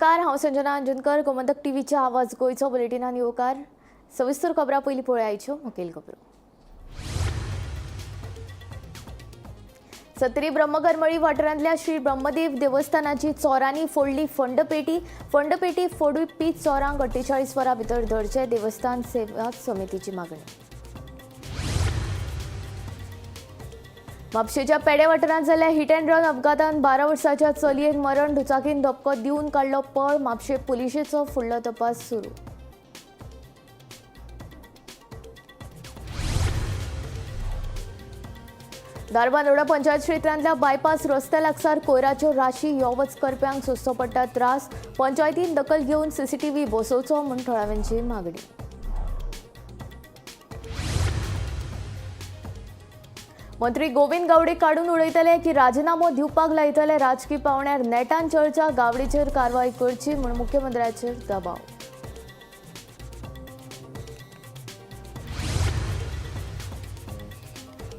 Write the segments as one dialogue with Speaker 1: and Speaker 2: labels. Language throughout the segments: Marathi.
Speaker 1: नमस्कार, हांव संजना अंजुनकर. गोमंतक टीव्हीच्या आवाज गोयचो बुलेटिनान येवकार. सविस्तर खबरां पयलीं पळोवया आयच्यो मुखेल खबरो. सत्री ब्रह्मकरमळी वाठारांतल्या श्री ब्रह्मदेव देवस्थानाची चोरांनी फोडली फंडपेटी फोडपी चोरांक 48 वरां भितर धरचे, देवस्थान सेवा समितीची मागणी. म्हापशेच्या पेडे वाठारांत जाल्ल्या हिट अँड रन अपघातांत 12 वर्सांच्या चलयेक मरण, दुचाकीन धपको दिवन काडलो पळ. म्हापशे पुलिशेचो फुडलो तपास सुरू. दारबांदोडा पंचायत क्षेत्रांतल्या बायपास रस्त्या लागसार कोयराच्यो राशी यो वच करप्यांक सोंसचो पडटा त्रास. पंचायतीन दखल घेवन सीसीटीव्ही बसोवचो म्हूण थळाव्यांची मागणी. मंत्री गोविंद गावडे काडून उडयतले की राजीनामो दिवपाक लायतले. राजकीय पावंड्यार नेटान चर्चा, गावडेचेर कारवाय करची म्हूण मुख्यमंत्र्याचेर दबाव.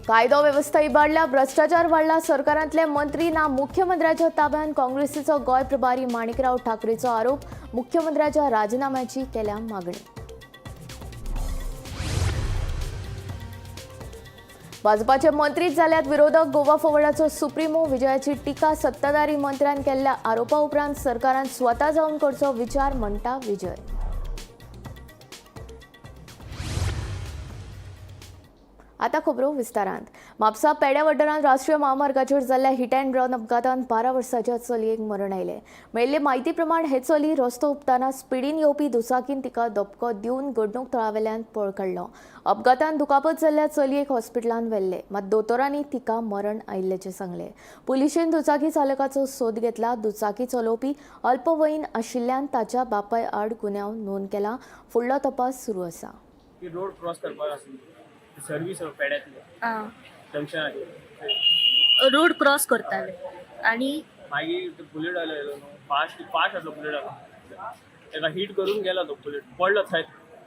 Speaker 1: कायदो वेवस्था इबाडल्या, भ्रष्टाचार वाडला, सरकारांतले मंत्री ना मुख्यमंत्र्याच्या ताब्यात. काँग्रेसीचो गोंय प्रभारी माणिकराव ठाकरेचो आरोप. मुख्यमंत्र्याच्या राजीनाम्याची केल्या मागणी. भाजपाचे मंत्रीच जाल्यात विरोधक. गोवा फॉवर्डाचो सुप्रिमो विजयाची टिका. सत्ताधारी मंत्र्यान केल्ल्या आरोपा उपरांत सरकारान स्वता जावन करचो विचार, म्हणटा विजय. आता खबरो विस्तारांत. म्हापसा पेड्या वाठारांत राष्ट्रीय महामार्गाचेर जाल्ल्या हिट अँड रन अपघातांत 12 वर्सांच्या चलयेक मरण आयलें. मेळिल्ले म्हायती प्रमाण हे चली रस्तो हुपतना स्पिडीन येवपी दुचाकीन तिका धपको दिवन घडणूक थळावेल्यान पळ काडलो. अपघातांत दुखापत जाल्ल्या चलयेक हॉस्पिटलांत व्हेल्ले, मात दोतोरांनी तिका मरण आयिल्ल्याचें सांगलें. पुलिशेन दुचाकी चालकाचो सोद घेतला. दुचाकी चलोवपी अल्पवयीन आशिल्ल्यान ताच्या बापाय आड गुन्यांव नोंद केला. फुडलो तपास सुरू आसा.
Speaker 2: रोड क्रॉस करपाक आसली सर्वीस पेड्यातले जंक्शन
Speaker 3: रोड क्रॉस करताले आणि
Speaker 2: मागीर तो बुलेट आयलो फास्ट आसलो बुलेट आलो तेका हिट करून गेला तो बुलेट पडलो थंय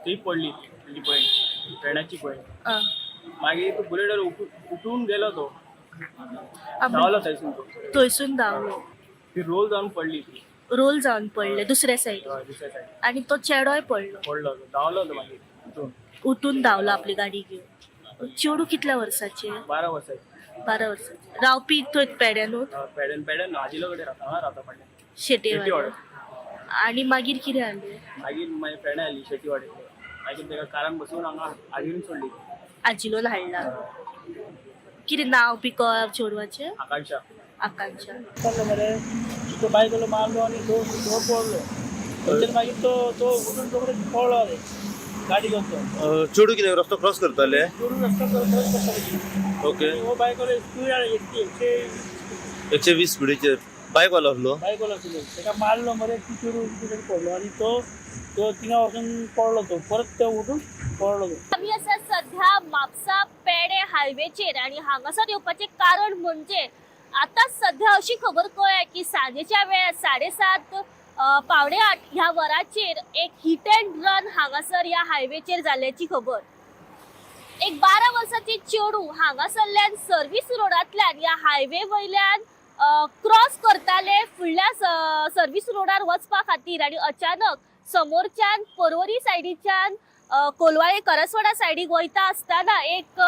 Speaker 2: ती पडली पॉयंट पेड्याची पॉयंट मागीर तो बुलेट उठून गेलो तो धांवलो
Speaker 3: थंयसून धांवलो
Speaker 2: ती रोल जावन पडली
Speaker 3: रोल जावन पडले दुसऱ्या सायडीन आणि तो चेडोय
Speaker 2: पडलो धांवलो तो मागीर
Speaker 3: उठून धांवलो आपली गाडी घेऊन. चेडू कितल्या वर्साचे?
Speaker 2: 12 वर्साचे.
Speaker 3: 12 वर्साचे. रावपी थंय पेड्यानूच
Speaker 2: पेड्यान आजिलो कडेन रावता पडले
Speaker 3: शेटेवाडे. आणि मागीर कितें जालें?
Speaker 2: मागीर म्हाजी फ्रेंड आयली शेटीवाडे मागीर तेका कारान बसवून हांगा आजिरून सोडली.
Speaker 3: आजिलोन हाडला. कितें नांव बी कळ्ळां चेडवाचें?
Speaker 2: आकांक्षा.
Speaker 3: आकांक्षा.
Speaker 4: मरे तो बायकलो मारलो आणि तो पडलो नंतर मागीर तो उठून तो पळलो रे गाडी घेऊन तो
Speaker 5: चेडू कितें रस्तो क्रॉस करताले?
Speaker 4: चोरून रस्ता क्रॉस करताले.
Speaker 5: ओके.
Speaker 4: हो बायकलो स्पीड आली
Speaker 5: 120 स्पीडीचेर बायक वालो आसलो.
Speaker 4: बायकलो आसलो तेका मारलो मरे ती चेडून कुठे पडलो आणि तो थिंगा वचून पडलो तो परत तो उठून पडलो तो.
Speaker 6: आम्ही असं सध्या म्हापसा पेडे हायवेचेर आणि हांगासर येवपाचें कारण म्हणजे आता सध्या अशी खबर कळ्ळ्या की सांजेच्या वेळार 7:30 पावणे 8 ह्या वरांचेर एक हिट अँड रन हांगासर ह्या हायवेचेर जाल्ल्याची खबर. एक 12 वर्साची चेडू हांगासरल्यान सर्वीस रोडांतल्यान ह्या हायवे वयल्यान क्रॉस करताले फुडल्या सर्वीस रोडार वचपा खातीर आणि अचानक समोरच्यान पर्वरी सायडीच्यान कोलवाळे करसवाडा सायडीक वयता आसतना एक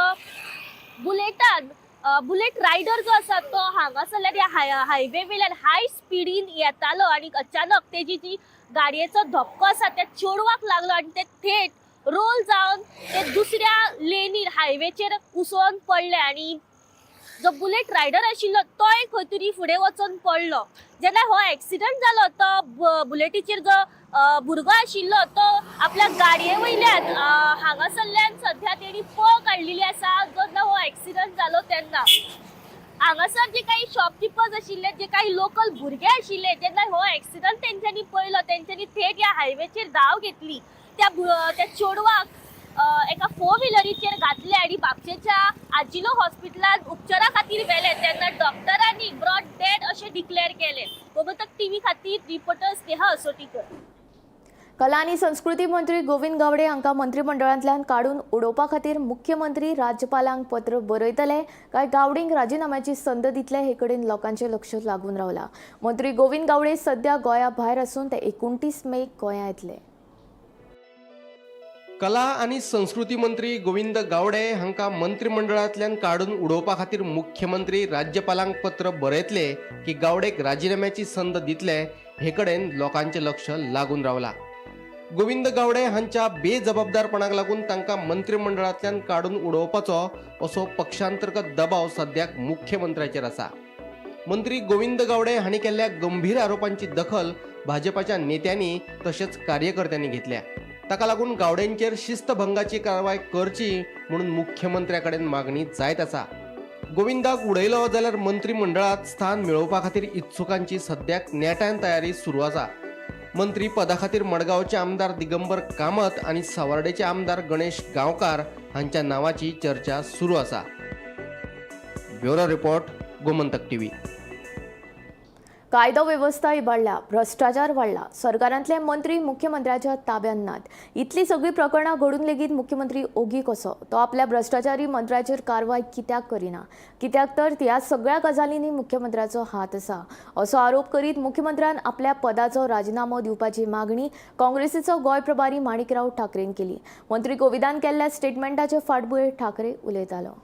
Speaker 6: बुलेट रायडर जो आसा तो हांगासरल्यान ह्या हायवे वयल्यान हाय स्पिडीन येतालो आणि अचानक तेजी जी गाडयेचो धपको आसा त्या चेडवाक लागलो आणि ते थेट रोल जावन ते दुसऱ्या लेनीर हायवेचेर उसळून पडले आणि जो बुलेट रायडर आशिल्लो तोय खंय तरी फुडें वचून पडलो. जेन्ना हो एक्सिडंट जालो तो बुलेटीचेर जो भुरगो आशिल्लो तो आपल्या गाडये वयल्यान हांगासरल्यान सध्या तेणी पळ काडलेली आसा. जेन्ना हो एक्सिडंट जालो तेन्ना हांगासर जे काही शॉपकीपर्स आशिल्ले, जे काही लोकल भुरगे आशिल्ले, जेन्ना हो एक्सिडंट तेंच्यांनी पळयलो तेंच्यांनी थेट ह्या हायवेचेर धांव घेतली. त्या चेडवाक एका 4 व्हिलरीचेर घातले आणि म्हापशेच्या आजिलो हॉस्पिटलांत उपचारा खातीर व्हेले तेन्ना डॉक्टरांनी ब्रॉड डेड अशें डिक्लेअर केले. गोमंतक टीव्ही खातीर रिपोर्टर स्नेहा असोटीकर.
Speaker 1: कला आणि संस्कृती मंत्री गोविंद गावडे हांका मंत्रिमंडळांतल्यान काडून उडोवपा खातीर मुख्यमंत्री राज्यपालांक पत्र बरयतले काय गावडेंक राजीनाम्याची संद दितले हे कडेन लोकांचे लक्ष लागून रावला. मंत्री गोविंद गावडे सध्या गोंया भायर असून ते 29 मे गोंया येतले.
Speaker 7: कला आणि संस्कृती मंत्री गोविंद गावडे हांका मंत्रिमंडळांतल्यान काडून उडोवपा खातीर मुख्यमंत्री राज्यपालांक पत्र बरयतले की गावडेक राजीनाम्याची संद दितले हे कडेन लोकांचे लक्ष लागून रावला. गोविंद गावडे हांच्या बेजबाबदारपणाक लागून तांकां मंत्रिमंडळांतल्यान काडून उडोवपाचो असो पक्षांतर्गत दबाव सद्याक मुख्यमंत्र्याचेर आसा. मंत्री गोविंद गावडे हांणी केल्ल्या गंभीर आरोपांची दखल भाजपाच्या नेत्यांनी तशेंच कार्यकर्त्यांनी घेतल्या. ताका लागून गावडेंचेर शिस्तभंगाची कारवाय करची म्हणून मुख्यमंत्र्या कडेन मागणी जायत आसा. गोविंदाक उडयलो जाल्यार मंत्रिमंडळात स्थान मेळोवपा खातीर इत्सुकांची सद्याक नेटान तयारी सुरू आसा. मंत्री पदा खातीर मडगांवचे आमदार दिगंबर कामत आणि सावर्डेचे आमदार गणेश गांवकार हांच्या नावाची चर्चा सुरू आसा. Bureau report, Gomantak TV.
Speaker 1: कायदो वेवस्था इबाडल्या, भ्रष्टाचार वाडला, सरकारांतले मंत्री मुख्यमंत्र्याच्या ताब्यात नात. इतली सगळी प्रकरणां घडून लेगीत मुख्यमंत्री ओगी कसो? तो आपल्या भ्रष्टाचारी मंत्र्याचेर कारवाय कित्याक करिना? कित्याक तर ह्या सगळ्या गजालींनी मुख्यमंत्र्याचो हात आसा असो आरोप करीत मुख्यमंत्र्यान आपल्या पदाचो राजीनामो दिवपाची मागणी काँग्रेसीचो गोंय प्रभारी माणिकराव ठाकरेन केली. मंत्री गोविंदान केल्ल्या स्टेटमेंटाचे फाटभुंयेर ठाकरे उलयतालो.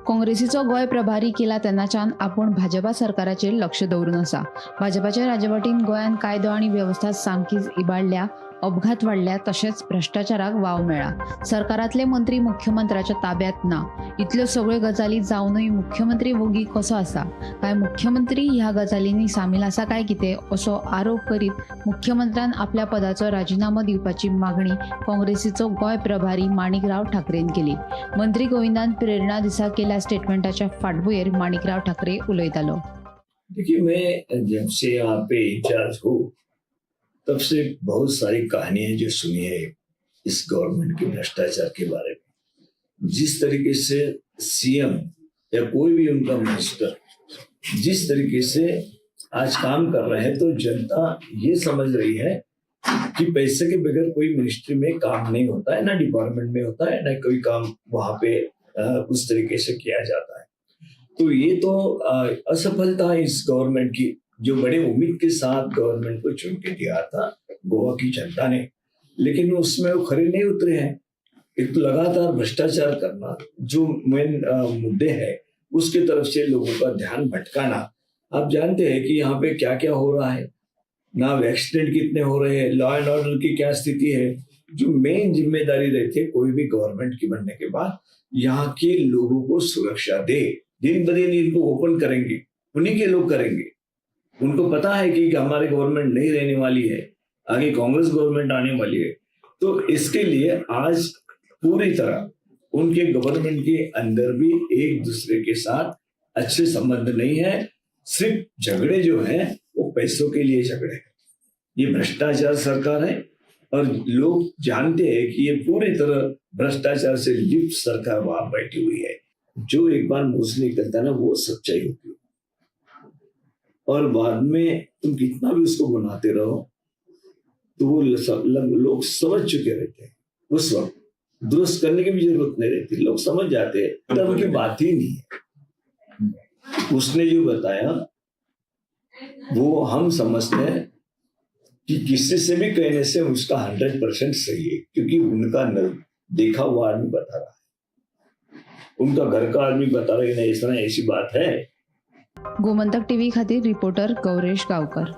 Speaker 8: काँग्रेसीचो गोंय प्रभारी केला तेन्नाच्यान आपूण भाजपा सरकाराचेर लक्ष दवरून आसा. भाजपाच्या राजवटीन गोंयान कायदो आनी वेवस्था सामकीच इबाडल्या, अपघात वाडल्या, तशेंच भ्रष्टाचाराक वाव मेळ्ळा. सरकारांतले मंत्री मुख्यमंत्र्याच्या ताब्यात ना. इतल्यो सगळ्यो गजाली जावनूय मुख्यमंत्री वोगी कसो आसा? काय मुख्यमंत्री ह्या गजालींनी सामील आसा काय कितें असो आरोप करीत मुख्यमंत्र्यान आपल्या पदाचो राजीनामो दिवपाची मागणी काँग्रेसीचो गोंय प्रभारी माणिकराव ठाकरेन केली. मंत्री गोविंदान प्रेरणा दिसा केल्या स्टेटमेंटाच्या फाटभुंयेर माणिकराव ठाकरे उलयतालो.
Speaker 9: देखिए, मैं जब से यहाँ पे इंचार्ज हूँ तब से बहुत सारी कहानियां जो सुनी है इस गवर्नमेंट के भ्रष्टाचार के बारे में. जिस तरीके से सीएम या कोई भी उनका मिनिस्टर जिस तरीके से आज काम कर रहे हैं, तो जनता ये समझ रही है कि पैसे के बगैर कोई मिनिस्ट्री में काम नहीं होता है, ना डिपार्टमेंट में होता है, ना कोई काम वहां पे उस तरीके से किया जाता है. तो ये तो असफलता है इस गवर्नमेंट की, जो बड़े उम्मीद के साथ गवर्नमेंट को चुन के दिया था गोवा की जनता ने, लेकिन उसमें वो खरे नहीं उतरे हैं. एक तो लगातार भ्रष्टाचार करना, जो मेन मुद्दे हैं उसके तरफ से लोगों का ध्यान भटकाना. आप जानते हैं कि यहाँ पे क्या क्या हो रहा है, ना एक्सीडेंट कितने हो रहे हैं, लॉ एंड ऑर्डर की क्या स्थिति है. जो मेन जिम्मेदारी रहती है कोई भी गवर्नमेंट के बनने के बाद, यहाँ के लोगों को सुरक्षा दे. दिन ब दिन इनको ओपन करेंगे, उन्हीं के लोग करेंगे. उनको पता है कि हमारी गवर्नमेंट नहीं रहने वाली है, आगे कांग्रेस गवर्नमेंट आने वाली है. तो इसके लिए आज पूरी तरह उनके गवर्नमेंट के अंदर भी एक दूसरे के साथ अच्छे संबंध नहीं है. सिर्फ झगड़े जो हैं वो पैसों के लिए झगड़े हैं. ये भ्रष्टाचार सरकार है और लोग जानते हैं कि ये पूरी तरह भ्रष्टाचार से लिप्त सरकार वहां बैठी हुई है. जो एक बार मुंह से निकलता है ना, वो सच्चाई होती है. और बाद में तुम कितना भी उसको बनाते रहो तो वो लोग समझ चुके रहते हैं. उस वक्त दुरुस्त करने की भी जरूरत नहीं रहती, लोग समझ जाते हैं. तब उनकी बात ही नहीं है. उसने जो बताया वो हम समझते हैं कि किसी से भी कहने से उसका 100% सही है, क्योंकि उनका देखा हुआ आदमी बता रहा है, उनका घर का आदमी बता रहा है. नहीं, इस तरह ऐसी बात है.
Speaker 8: गोमंतक टीव्ही खातीर रिपोर्टर गौरेश गावकर.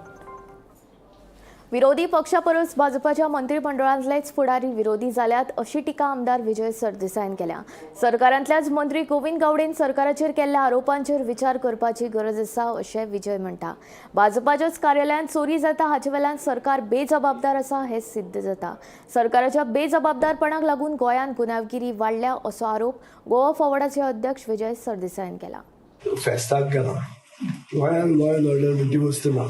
Speaker 1: विरोधी पक्षापरस भाजपाच्या मंत्रिमंडळांतलेच फुडारी विरोधी जाल्यात अशी टिका आमदार विजय सरदेसायन केल्या. सरकारांतल्याच मंत्री गोविंद गावडेन सरकाराचेर केल्ल्या आरोपांचेर विचार करपाची गरज आसा अशें विजय म्हणटा. भाजपाच्याच कार्यालयांत चोरी जाता हाचे वेल्यान सरकार बेजबाबदार आसा हें सिद्ध जाता. सरकाराच्या बेजबाबदारपणाक लागून गोंयांत गुन्यांवगिरी वाडल्या असो आरोप गोवा फॉरवर्डाचे अध्यक्ष विजय सरदेसायन केला.
Speaker 10: फेस्ताक गेला, गोंयांत लॉ एंड ऑर्डर म्हणजे वस्त ना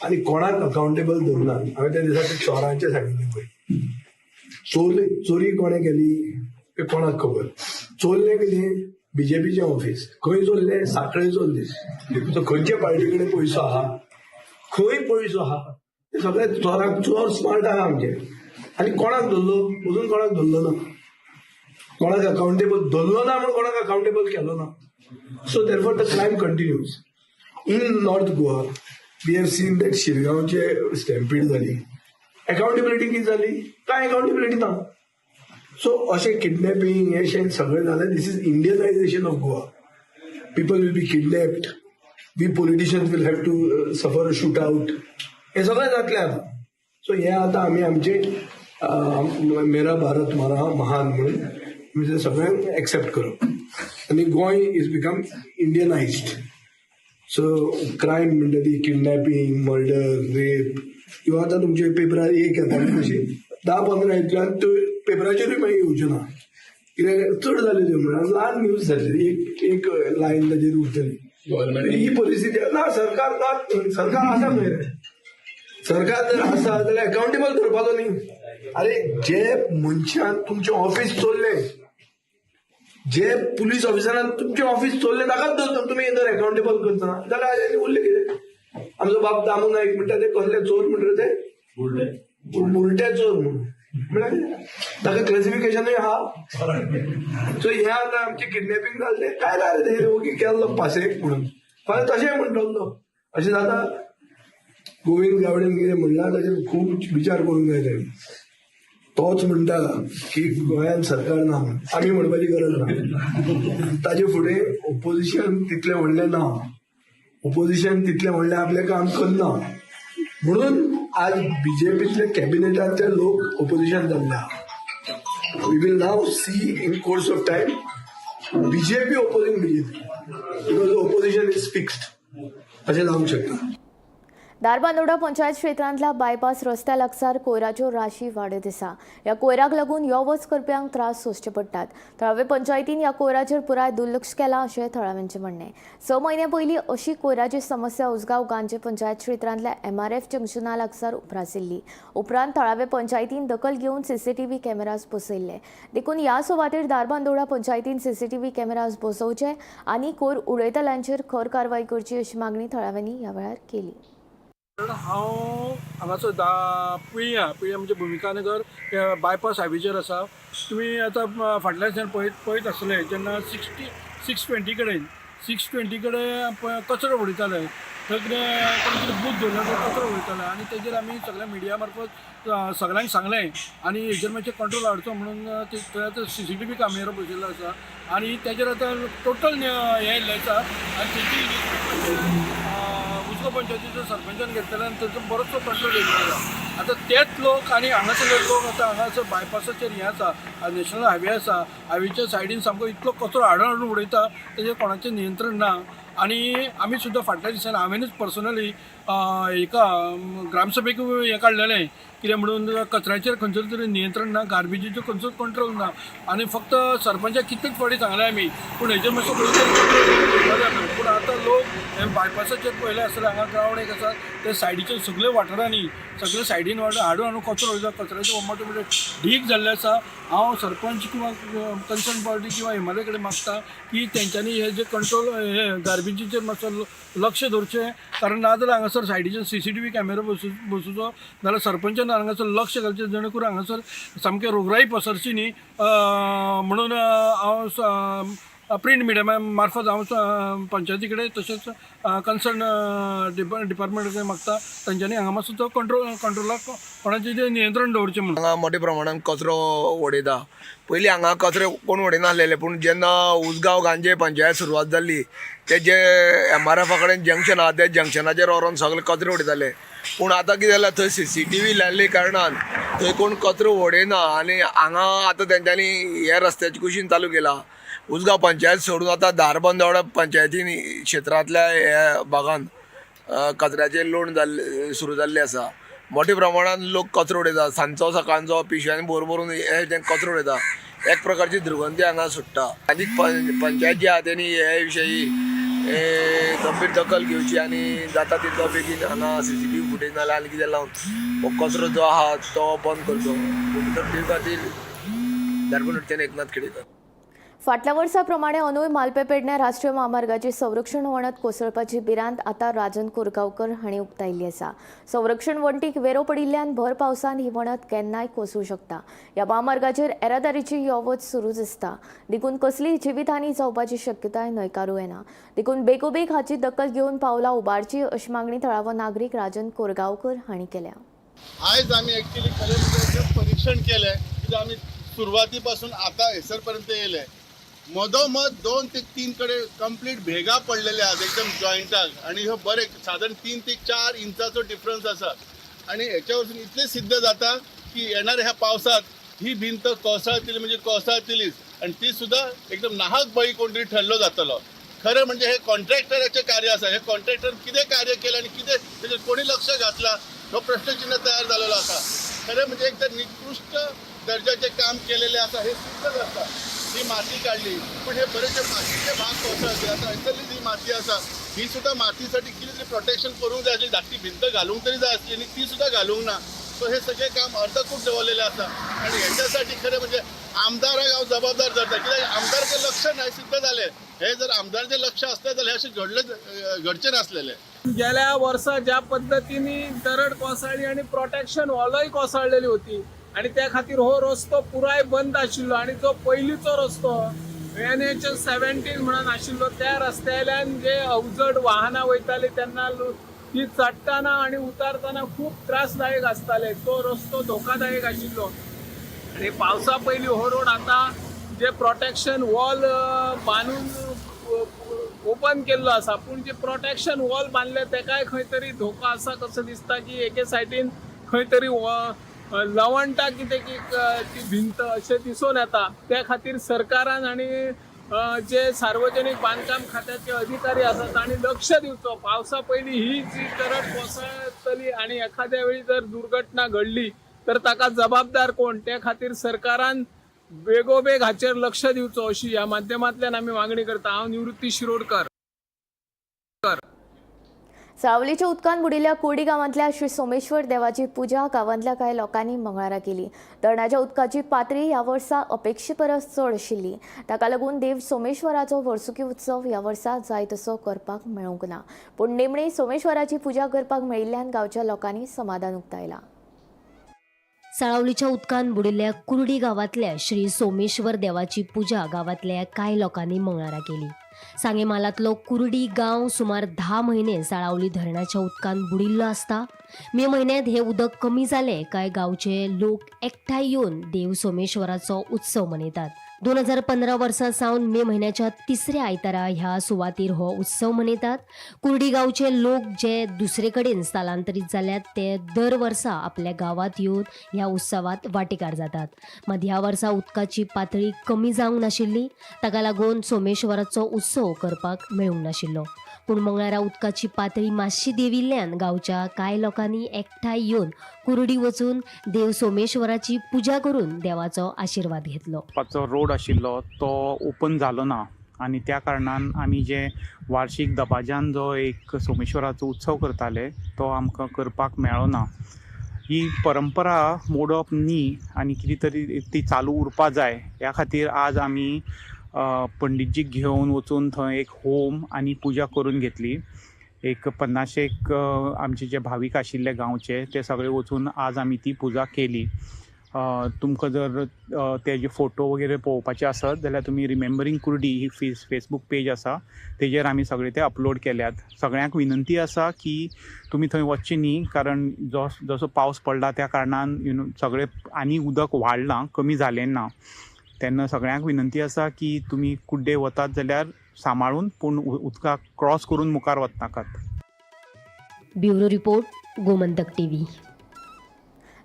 Speaker 10: आनी कोणाक अकाउंटेबल धरना. हांवें त्या दिसा शहरांचे सांगिल्लें पळय, चोरी कोणें केली ते कोणाक खबर. चोरलें कितें? बीजेपीचें ऑफिस. खंय चोरलें? सांखळे चोरलें. खंयचे पार्टी कडेन पयसो आहा, खंय पयसो आहा ते सगळे चोर स्मार्ट आहा आमचे. आनी कोणाक धरलो? अजून कोणाक धरलो ना. कोणाक अकाउंटेबल धरलो ना म्हणून कोणाक अकाउंटेबल केलो ना. So therefore the crime continues. In north Goa we have seen that शिरगांवचे स्टॅम्पीड जाली. अकाउंटेबिलिटी किती जाली? काय अकाउंटेबिलिटी ना. सो अशें किडनॅपिंग हे शें सगळें जालें. This is Indianisation of Goa. People will be kidnapped. We politicians will have to suffer a shoot out. हे सगळें जातलें आतां. सो हे आतां आमी आमचे मेरा भारत मारा महान म्हणून म्हणजे सगळ्यांक एक्सेप्ट करप. आनी Goa is become इंडियनायज्ड. So crime म्हणटा ती किडनॅपिंग, मर्डर, रेप किंवा आतां तुमचे पेपरार एक येता अशी 10-15 येतल्यान त्यो पेपराचेरूय मागीर येवच्यो ना. कित्याक चड जाल्यो त्यो म्हणून ल्हान न्यूज जाल्ली. एक लायन ताजेर उरतली. ही परिस्थिती ना. सरकार आसा खंय रे? सरकार जर आसा जाल्यार अकाउंटेबल धरपाचो न्ही. अरे जे मनशान तुमचें ऑफिस चोरलें, जे पुलीस ऑफिसरान तुमचें ऑफिस चोरलें ताकाच तुमी जर अकाउंटेबल करतना जाल्यार उरलें कितें? आमचो बाब दामू नायक म्हणटा ते कसले चोर म्हणटा ते बुलटे चोर म्हणून. म्हळ्यार ताका क्लासिफिकेशनूय आहा. सो हे आतां आमचे किडनॅपिंग जाल्ले काय ना रे ते ओगी केल्लो पासेक म्हणून. फाल्यां तशें म्हणटलो. अशें जाता. गोविंद गावडेन कितें म्हणलां ताचेर खूब विचार करूंक जाय ताणें. तोच म्हणटा की गोंयांत सरकार ना म्हणून. आमी म्हणपाची गरज ना. ताजे फुडें ओपोजिशन तितलें व्हडलें ना. ओपोजिशन तितलें व्हडलें आपलें काम करना म्हणून आज बीजेपीतले कॅबिनेटांतले लोक ओपोजिशन जाल्ले आहा. We will now see in course of time BJP opposing BJP because opposition is fixed. अशें जावंक शकता.
Speaker 1: दारबांदोडा पंचायत क्षेत्रांतल्या बायपास रस्त्या लागसार कोयराच्यो राशी वाडत आसा. ह्या कोयराक लागून यो वच करप्यांक त्रास सोंसचे पडटात. थळावे पंचायतीन ह्या कोयराचेर पुराय दुर्लक्ष केलां अशें थळाव्यांचें म्हणणें. 6 म्हयन्यां पयलीं अशी कोयराची समस्या उसगांव गांवचे पंचायत क्षेत्रांतल्या MRF जंक्शना लागसार उप्रासिल्ली. उपरांत थळावे पंचायतीन दखल घेवन CCTV कॅमेराज बसयल्ले. देखून ह्या सुवातेर दारबांदोडा पंचायतीन CCTV कॅमेराज बसोवचे आनी कोयर उडयतल्यांचेर खर कारवाय करची अशी मागणी थळाव्यांनी ह्या वेळार केली.
Speaker 4: हांव हांगासर पिळ्या म्हणजे भुमिका नगर बायपास हायवेचेर आसा. तुमी आतां फाटल्याच्यान पळयत आसले जेन्ना 620 कडेन कचरो उडयताले. थंय कितें बूथ दवरला तो कचरो उडयताले आनी तेजेर आमी सगळ्या मिडिया मार्फत सगळ्यांक सांगलें आनी हेजेर मातशें कंट्रोल हाडचो म्हणून थंय आतां CCTV कॅमेरा बसयल्लो आसा आनी तेजेर आतां टोटल हें येयल्लें आसा. आनी तेजी उसगांव पंचायतीचो सरपंचान घेतलेलो आनी ताचो बरोचसो कंट्रोल येयल्लो आसा. आतां तेच लोक आनी हांगासरले लोक आतां हांगासर बायपासाचेर हें आसा, नॅशनल हायवे आसा, हायवेच्या सायडीन सामको इतलो कचरो हाडून उडयता तेजेर कोणाचें नियंत्रण ना. आनी आमी सुद्दां फाटल्या दिसांनी हांवेनूच पर्सनली एका ग्रामसभेक हें काडलेलें. कित्याक म्हणून कचऱ्याचेर खंयचेर तरी नियंत्रण ना, गार्बेजीचो खंयचोच कंट्रोल ना आनी फक्त सरपंचाक कितलेच फावटी सांगलें आमी पूण हेजेर मातसो पूण आतां लोक हे बायपासाचेर पळयलें आसतलें हांगा ग्रावंड एक आसा ते सायडीच्या सगळ्या वाठारांनी सगळे सायडीन हाडून कचरो वयता. कचऱ्याचो मोठे मोठे ढीग जाल्ले आसा. हांव सरपंच किंवा कन्सर्न पार्टी किंवा हिमालय कडेन मागता की तेंच्यांनी हे जे कंट्रोल हे गार्बेजीचेर मातसो लक्ष दवरचें. कारण नाजाल्यार हांगासर सायडीच्यान CCTV कॅमेरा बसोवचो नाजाल्यार सरपंचान हांगासर लक्ष घालचें जेणे करून हांगासर सामकें रोगराई पसरची न्ही म्हणून हांव प्रिंट मिडिया मार्फत हांव पंचायती कडेन तशेंच कन्सर्न डिपार्टमेंट कडेन मागता तांच्यांनी हांगा मातसो तो कंट्रोलाक कोणाचें नियंत्रण दवरचें म्हणून.
Speaker 11: हांगा मोठ्या प्रमाणान कचरो उडयता. पयलीं हांगा कचरो कोण उडयनासलेले पूण जेन्ना उसगांव गांवचे पंचायत सुरवात जाल्ली ते जे MRF कडेन जंक्शन आहा त्या जंक्शनाचेर व्हरोन सगळे कचरो उडयताले. पूण आतां कितें जालां थंय CCTV लायल्ले कारणान थंय कोण कचरो उडयना आनी हांगा आतां तेंच्यांनी हे रस्त्याची कुशीन चालू केला. उसगांव पंचायत सोडून आतां दारबांदोडा पंचायतीन क्षेत्रांतल्या ह्या भागांत कचऱ्याचें लोण सुरू जाल्लें आसा. मोठ्या प्रमाणान लोक कचरो उडयता. सांजचो सकाळचो पिशव्यांनी भरून हे जे कचरो उडयता एक प्रकारची दुर्गंधी हांगा सुट्टा. आनी पंचायत जी आहा तेणी हे विशयी गंभीर दखल घेवची आनी जाता तितलो बेगीन हांगा CCTV फुटेज नाल्यार आनी कितें लावन हो कचरो जो आहा तो बंद करचो. ते खातीर दारबांदोडच्यान एकनाथ खेडेकर.
Speaker 1: फाटल्या वर्सा प्रमाणे अंदूय मालपे पेडण्या राष्ट्रीय महामार्गाची संरक्षण वणत कोसळपाची भिरांत आता राजन कोरगांवकर हांणी उक्तायिल्ली आसा. संरक्षण वणटीक वेरो पडिल्ल्यान भर पावसान ही वणत केन्नाय कोसळूं शकता. ह्या महामार्गाचेर येरादारीची येवत सुरूच आसता. देखून कसलीय जिवीतहानी जावपाची शक्यताय न्हयकारूं येना. देखून बेगोबेग हाची दखल घेवन पावलां उबारची अशी मागणी थळावो नागरीक राजन कोरगांवकर हांणी केल्या.
Speaker 12: आज आम्ही ऍक्च्युली खरं म्हणजे परीक्षण केलंय की आम्ही सुरुवातीपासून आता हेसरपर्यंत येयले. मधोमध 2 ते 3 कडे कंप्लीट भेगा पडलेले आहेत एकदम जॉईंटाक आणि हे बरे साधारण 3 ते 4 इंचाचो डिफरन्स असा. आणि याच्यावरून इतले सिद्ध जाता की येणाऱ्या ह्या पावसात ही भिंत कोसळतली म्हणजे कोसळतलीच आणि ती सुद्धा एकदम नाहक बळी कोणतरी ठरलो जातलो. खरं म्हणजे हे कॉन्ट्रॅक्टराचे कार्य असा. हे कॉन्ट्रॅक्टर किती कार्य केलं आणि किती त्याच्यात कोणी लक्ष घातला तो प्रश्नचिन्ह तयार झालेला असा. खरं म्हणजे एकदम निकृष्ट दर्जाचे काम केलेले असा हे सिद्धच असतात. ही माती काढली पण हे बरेचसे मातीचे भाग कोसळले. आता इथली जी माती असा ही सुद्धा मातीसाठी किती तरी प्रोटेक्शन करून जाय असली धाकटी भिंत घालूंक तरी जाय असली आणि ती सुद्धा घालूंक ना. सो हे सगळे काम अर्धकूट दवरलेले असतात आणि ह्याच्यासाठी खरं म्हणजे आमदाराक हांव जबाबदार धरता. कित्याक आमदारचे लक्ष नाही सिद्ध झाले. हे जर आमदारचे लक्ष असले जाल्यार असे घडचे नासलेले.
Speaker 2: गेल्या वर्सा ज्या पद्धतीने दरड कोसळली आणि प्रोटेक्शन वॉलय कोसळलेली होती आणि त्या खातीर हो रस्तो पुराय बंद आशिल्लो आणि जो पयलींचो रस्तो NH17 म्हणून आशिल्लो त्या रस्त्याल्यान जे अवजड वाहनां वयताली तेन्ना ती चडटाना आणि उतारतना खूप त्रासदायक आसताले. तो रस्तो धोकादायक आशिल्लो आणि पावसा पयलीं हो रोड आता जे प्रोटेक्शन वॉल बांदून ओपन केल्लो आसा पूण जे प्रोटेक्शन वॉल बांदले तेकाय खंय तरी धोको आसा कसो दिसता की एके सायडीन खंय तरी लवणटा कितें की ती भिंत अशें दिसून येता. त्या खातीर सरकारान आनी जे सार्वजनीक बांदकाम खात्याचे अधिकारी आसात तांणी लक्ष दिवचो. पावसा पयलीं ही जी दरड कोसळटली आनी एखाद्या वेळी जर दुर्घटना घडली तर ताका जबाबदार कोण त्या खातीर सरकारान बेगोबेग हाचेर लक्ष दिवचो अशी ह्या माध्यमांतल्यान आमी मागणी करता. हांव निवृत्ती शिरोडकर.
Speaker 1: सावलीच्या उदकान बुडिल्ल्या कुर्डी गांवांतल्या श्री सोमेश्वर देवाची पुजा गांवांतल्या कांय लोकांनी मंगळारा केली. धरणाच्या उदकाची पातळी ह्या वर्सा अपेक्षे परस चड आशिल्ली. ताका लागून देव सोमेश्वराचो वर्सुकी उत्सव ह्या वर्सा जाय तसो करपाक मेळूंक ना. पूण निमणी सोमेश्वराची पुजा करपाक मेळिल्ल्यान गांवच्या लोकांनी समाधान उक्तायलां.
Speaker 6: साळावलीच्या उदकान बुडिल्ल्या कुर्डी गावातल्या श्री सोमेश्वर देवाची पुजा गावातल्या कांय लोकांनी मंगळारा केली. सांगेमालातलो कुर्डी गांव सुमार 10 महिने साळावली धरणाच्या उदकान बुडिल्लो आसता. मे म्हयन्यांत हे उदक कमी जाले काय गांवचे लोक एकठांय येवन देव सोमेश्वराचो उत्सव मनयतात. 2015 वर्सा सावन मे म्हयन्याच्या 3ऱ्या आयतारा ह्या सुवातेर हो उत्सव मनयतात. कुर्डी गांवचे लोक जे दुसरे कडेन स्थलांतरीत जाल्यात ते दर वर्सा आपल्या गांवांत येवन ह्या उत्सवात वांटेकार जातात. मात ह्या वर्सा उदकाची पातळी कमी जावंक नाशिल्ली. ताका लागून सोमेश्वराचो उत्सव करपाक मेळूंक नाशिल्लो. पूण मंगळारा उदकाची पातळी मातशी देंविल्ल्यान गांवच्या कांय लोकांनी एकठांय येवन कुर्डी वचून देव सोमेश्वराची पुजा करून देवाचो आशिर्वाद घेतलो.
Speaker 13: रोड आशिल्लो तो ओपन जालो ना आणि त्या कारणान आमी जे वार्षिक दबाज्यान जो एक सोमेश्वराचो उत्सव करताले तो आमकां करपाक मेळ्ळो ना. ही परंपरा मोडप न्ही आणि कितें तरी ती चालू उरपा जाय ह्या खातीर आज आमी पंडितजीक घेवन वचून थंय एक होम आणि पुजा करून घेतली. एक 50 आमचे जे भाविक आशिल्ले गांवचे ते सगळे वचून आज आमी ती पुजा केली. तुमकां जर तेजे फोटो वगैरे पळोवपाचे आसत जाल्यार तुमी रिमेंबरींग कुर्डी ही फेसबूक पेज आसा तेजेर आमी सगळे ते अपलोड केल्यात. सगळ्यांक विनंती आसा की तुमी थंय वचचे न्ही कारण जसो पावस पडला त्या कारणान सगळे आनी उदक वाडलां कमी जालें ना. तेन्ना सगळ्यांक विनंती आसा की तुमी कुड्डे वतात जाल्यार सांबाळून पूण उदकाक क्रॉस करून मुखार वचनाकात.
Speaker 6: Bureau report Gomantak TV.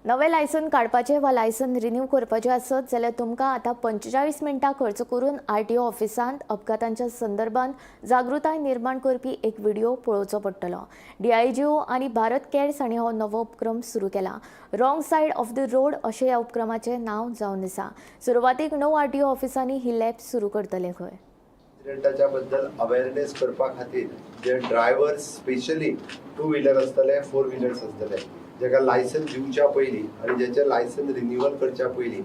Speaker 1: नवें लायसन काडपाचें वा लायसन रिन्यू करपाचें आसत जाल्यार तुमकां आतां 45 मिनटां खर्च करून RTO ऑफिसांत अपघातांच्या संदर्भात जागृताय निर्माण करपी एक व्हिडिओ पळोवचो पडटलो. DIGO आनी भारत कॅर्स हांणी हो नवो उपक्रम सुरू केला. Wrong side of the road अशें ह्या उपक्रमाचें नांव जावन आसा. सुरवातीक 9 RTO ऑफिसांनी ही लॅब सुरू करतले. खंय
Speaker 14: एक्सिडेंटाच्या बद्दल अवेअरनेस करपा खातीर जे ड्रायव्हर्स स्पेशली 2 व्हिलर आसतले 4 व्हिलर्स आसतले जेका लायसन दिवच्या पयलीं आणि ज्याचे लायसन रिन्यूअल करच्या पयलीं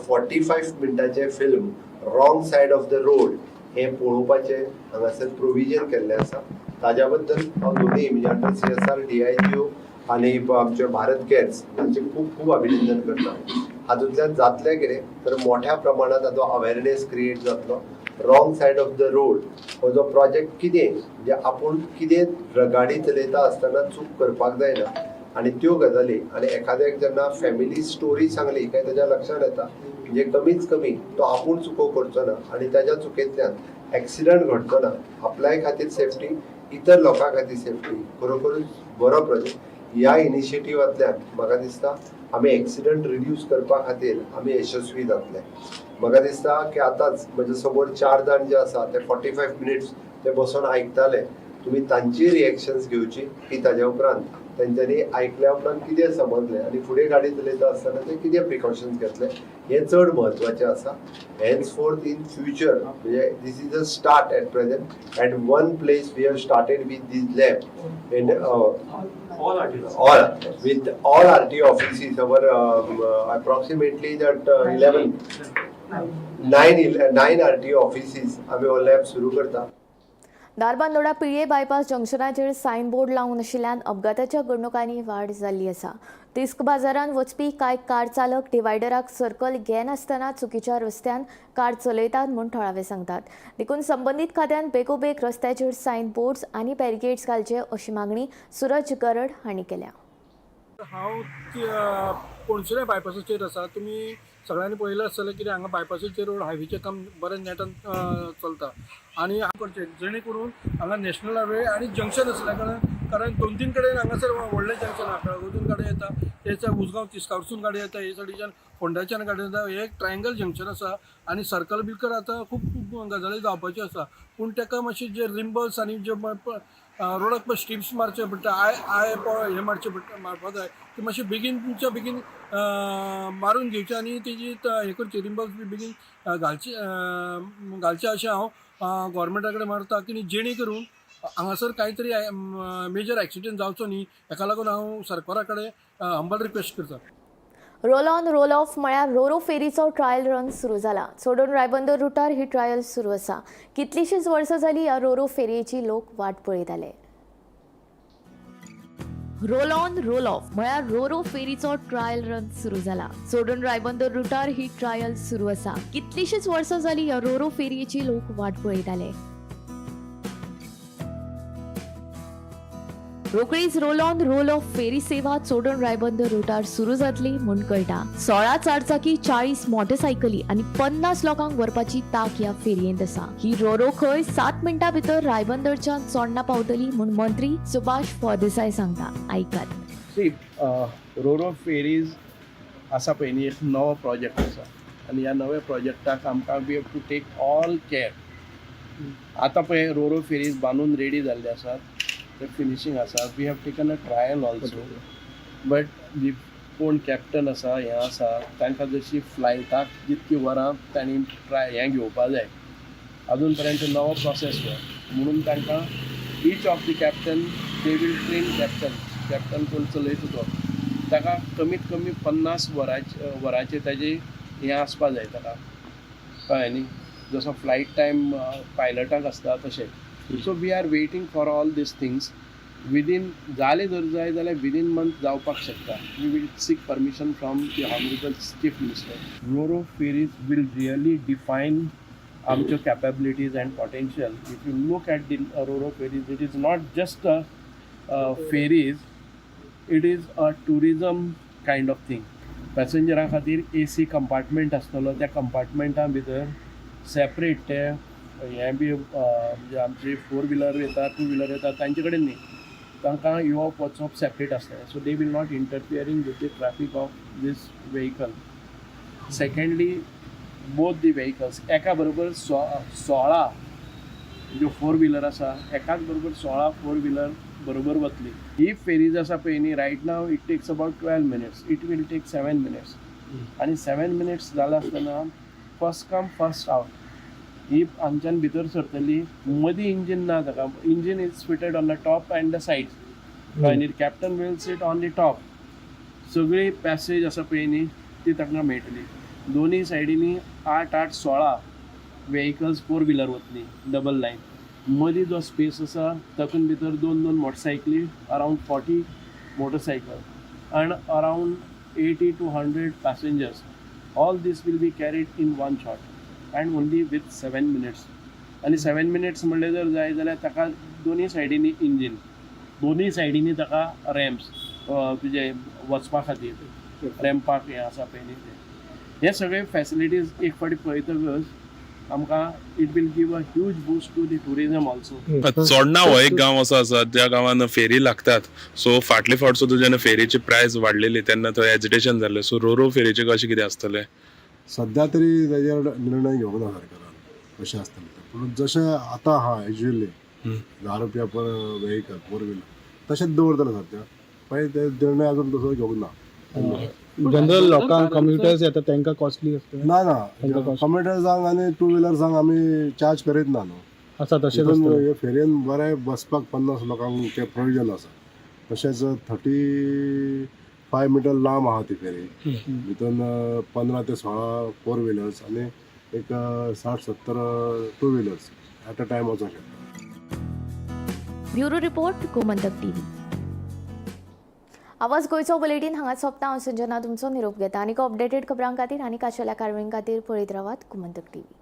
Speaker 14: 45 मिनटाचे film wrong side of the road हे पळोवपाचे हांगासर प्रोविजन केल्लें आसा. ताज्या बद्दल हांव दोनूय इमिजिएटर CSR DIGO आनी आमचे भारत गॅस हांचे खूब खूब अभिनंदन करता. हातूंतल्यान जातलें कितें तर मोठ्या प्रमाणात हाचो अवेरनेस क्रिएट जातलो. Wrong side of the road हो जो प्रोजेक्ट कितें म्हणजे आपूण कितें गाडी चलयता आसतना चूक करपाक जायना आनी त्यो गजाली आनी एखाद्याक जेन्ना फॅमिली स्टोरी सांगली काय ताच्या लक्षांत येता म्हणजे कमीच कमी तो आपूण चुको करचो ना आनी ताच्या चुकेंतल्यान एक्सिडंट घडचो ना. आपल्याय खातीर सेफ्टी, इतर लोकां खातीर सेफ्टी, खरोखरूच बरो प्रोजेक्ट. ह्या इनिशिएटिव्हांतल्यान म्हाका दिसता आमी एक्सिडंट रिड्यूस करपा खातीर आमी यशस्वी जातले. म्हाका दिसता की आतांच म्हजे समोर 4 जाण जे आसा ते 45 मिनिट्स ते बसून आयकताले. तुमी तांची रिएक्शन्स घेवची की ताज्या उपरांत तांच्यांनी आयकल्या उपरांत कितें समजलें आनी फुडें गाडी चलयता आसतना ते कितें प्रिकॉशन्स घेतले हें चड म्हत्वाचें आसा. हेन्सफोर्थ इन फ्युचर म्हणजे this is a start at present. At one place we have started with this lab in with all RTO offices, our approximately that 9 RTO offices आम्ही हो लॅब सुरू करता.
Speaker 1: दारबांदोडा पिळये बायपास जंक्शनाचेर सायनबोर्ड लावन आशिल्ल्यान अपघाताच्या घडणुकांनी वाड जाल्ली आसा. तिस्क बाजारात वचपी कांय कार चालक डिवायडराक सर्कल घेनासतना चुकीच्या रस्त्यान कार चलयतात म्हूण थळावे सांगतात. देखून संबंदीत खात्यान बेगोबेग रस्त्याचेर सायनबोर्ड्स आनी बॅरिकेड्स घालचे अशी मागणी सुरज गरड हांणी केल्या.
Speaker 4: हांव पणसुल्या बायपासाचेर आसा. तुमी सगळ्यांनी पळयलें आसतलें कितें हांगा बायपासाचेर रोड हायवेचें काम बरें नेटान चलता आनी हांव करचें जेणे करून हांगा नॅशनल हायवे आनी जंक्शन आसल्या कारण 2-3 कडेन हांगासर व्हडलें जंक्शन आहा. कळगूटून गाडी येता, तेच्या उसगांव तिस्कावसून गाडी येता, हे सायडीच्यान फोंड्याच्यान गाडी येता. हे एक ट्रायंगल जंक्शन आसा आनी सर्कल बिलकर आतां खूब गजाली जावपाच्यो आसा. पूण ताका मातशे जे रिम्बल्स आनी जे रोडाक पळय स्ट्रिप्स मारचे पडटा, हे मारचे पडटा, मारपा जाय ती मातशी बेगीनच्या बेगीन मारून घेवची आनी तेजी हे करची रिम्बल्स बी बेगीन घालचे अशें हांव गोवोरमेंटा कडेन मारता की जेणे करून हांगासर कांय तरी मेजर एक्सिडेंट जावचो न्ही. हेका लागून हांव सरकारा कडेन हंबल रिक्वेस्ट करता.
Speaker 1: रोल ऑन रोल ऑफ म्हळ्यार रोरो फेरीचो ट्रायल रन सुरू जाला. सोडून रायबंदर रुटार ही ट्रायल सुरू आसा. कितलीशींच वर्सां जालीं ह्या रोरो फेरयेची लोक वाट पळयताले. रोल ऑन रोल ऑफ म्हळ्यार रोरो फेरीचो ट्रायल रन सुरू जाला. सोडून रायबंदर रुटार ही ट्रायल सुरू आसा. कितलीशींच वर्सां जालीं ह्या रोरो फेरयेची लोक वाट पळयताले. रोखडीच रोल ऑन रोल ऑफ फेरी सेवा चोडण रायबंदर रुटार सुरू जातली म्हूण कळटा. 16 चारचाकी, 40 मोटरसायकली आनी 50 लोकांक व्हरपाची तांक ह्या फेरयेंत आसा. ही रोरो खंय 7 मिनटां भितर रायबंदरच्यान चोडणा पावतली म्हूण मंत्री सुभाष फळदेसाय सांगता. आयकात.
Speaker 15: रोरो फेरीज आसा पळय न्ही, एक नवो प्रोजेक्ट आसा आनी ह्या नव्या प्रोजेक्टाक आमकां we have to take all care. आतां पळय रोरो फेरीज बांदून रेडी जाल्ले आसात, ते फिनिशींग आसा. We have taken a trial also, but जी कोण कॅप्टन आसा हें आसा तांकां जशी फ्लायटाक जितकी वरां तांणी हें घेवपा जाय अजून पर्यंत नवो प्रोसेस म्हणून तांकां each of the captain they will train captain कोण चलयता तो ताका कमीत कमी 50 वरांचे ताजें हें आसपा जाय ताका, कळ्ळें न्ही. जसो फ्लायट टायम पायलटाक आसता तशें. So we are waiting for all this things. Within जाले जर जाय जाल्यार विदीन मंथ जावपाक शकता. We will seek permission from the honourable chief minister. Roro ferries will really define आमच्यो capabilities and potential. If you look at the roro ferries, it is not just a ferries, it is a tourism kind of thing. पॅसेंजरां खातीर AC कंपार्टमेंट आसतलो, त्या कंपार्टमेंटा भितर सेपरेट ते हें बी म्हणजे आमची 4 व्हिलर येता, 2 व्हिलर येता तांचे कडेन न्ही, तांकां येवप वचप सेपरेट आसता. So they will not interfering with the traffic of this vehicle. Secondly both the vehicles एका बरोबर 16 ज्यो 4 व्हिलर आसा एकाच बरोबर 16 4 व्हिलर बरोबर वतली. ही फेरीज आसा पळय न्ही, right now it takes about 12 minutes. It will take 7 minutes. आनी 7 मिनिट्स जाला आसतना फर्स्ट कम फर्स्ट आउट ही हांगच्यान भितर सरतली. मदीं इंजीन ना ताका. Engine is fitted on the top and the sides आनी captain will sit on the top. सगळी पॅसेज आसा पळय न्ही ती ताका मेळटली. दोन्ही सायडीनी 8-16 व्हेकल्स 4 व्हिलर वतली डबल लाईन. मदीं जो स्पेस आसा तातूंत भितर 2 मोटरसायकली, around 40 motorcycle and around 80 to 100 passengers. All this will be carried in one shot and only with 7 minutes. आणि 7 minutes म्हणले जर जाय जाल्यार ताका दोनी सायडीनी इंजीन, दोनी सायडीनी ताका रॅम्प्स तुजे वचपा खातीर रॅम्पाक हें आसा पळय न्ही ते. हे सगळे फॅसिलिटीज एक फावटी पळयतकच आमकां it will give a huge boost to the tourism also.
Speaker 16: Chodna हो एक गांव असो आसा ज्या गांवान फेरी लागतात. सो फाटले फावट सुद्दां जेन्ना फेरीची प्रायस वाडलेली तेन्ना थंय एजिटेशन जाल्लें. सो रो फेरीचे कशें कितें आसतलें?
Speaker 10: सध्या तरी ताजेर निर्णय घेवंक ना सरकारान कशें आसतलें तें. पूण जशें आतां आहा युजली 10 रुपया पर व्हेकल 4 व्हिलर तशेंच दवरतले सध्या. पण ते निर्णय अजून तसो घेवंक ना.
Speaker 4: जनरल लोकांक कम्युटर्स येतात तांकां कॉस्टली आसता.
Speaker 10: ना कम्युटर्सांक आनी 2 व्हिलर्सांक आमी चार्ज करीत ना न्हू.
Speaker 4: आसा तशेंच
Speaker 10: हे फेरयेन बरें बसपाक 50 लोकांक ते प्रोविजन आसा. तशेंच 35 मिटर लांब आहा ती फेरी. भितून 15 ते 16 4 व्हिलर्स आनी एक 60-70 2 व्हिलर्स ॲट अ टायम वचूंक शकता.
Speaker 1: Bureau report Gomantak TV. आवाज गोंयचो बुलेटीन हांगा सोंपता. हांव संजना तुमचो निरोप घेता. आनीक अपडेटेड खबरां खातीर आनी खाशेल्या कारवाईं खातीर पळयत रावात गोमंतक टीव्ही.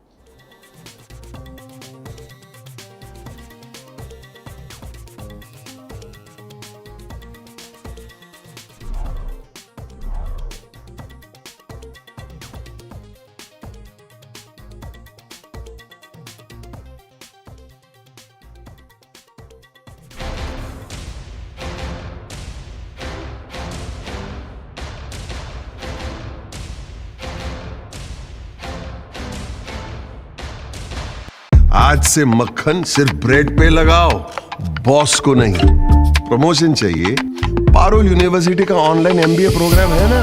Speaker 17: आज से मक्खन सिर्फ ब्रेड पे लगाओ, बॉस को नहीं. प्रमोशन चाहिए? पारुल यूनिवर्सिटी का ऑनलाइन MBA प्रोग्राम है ना.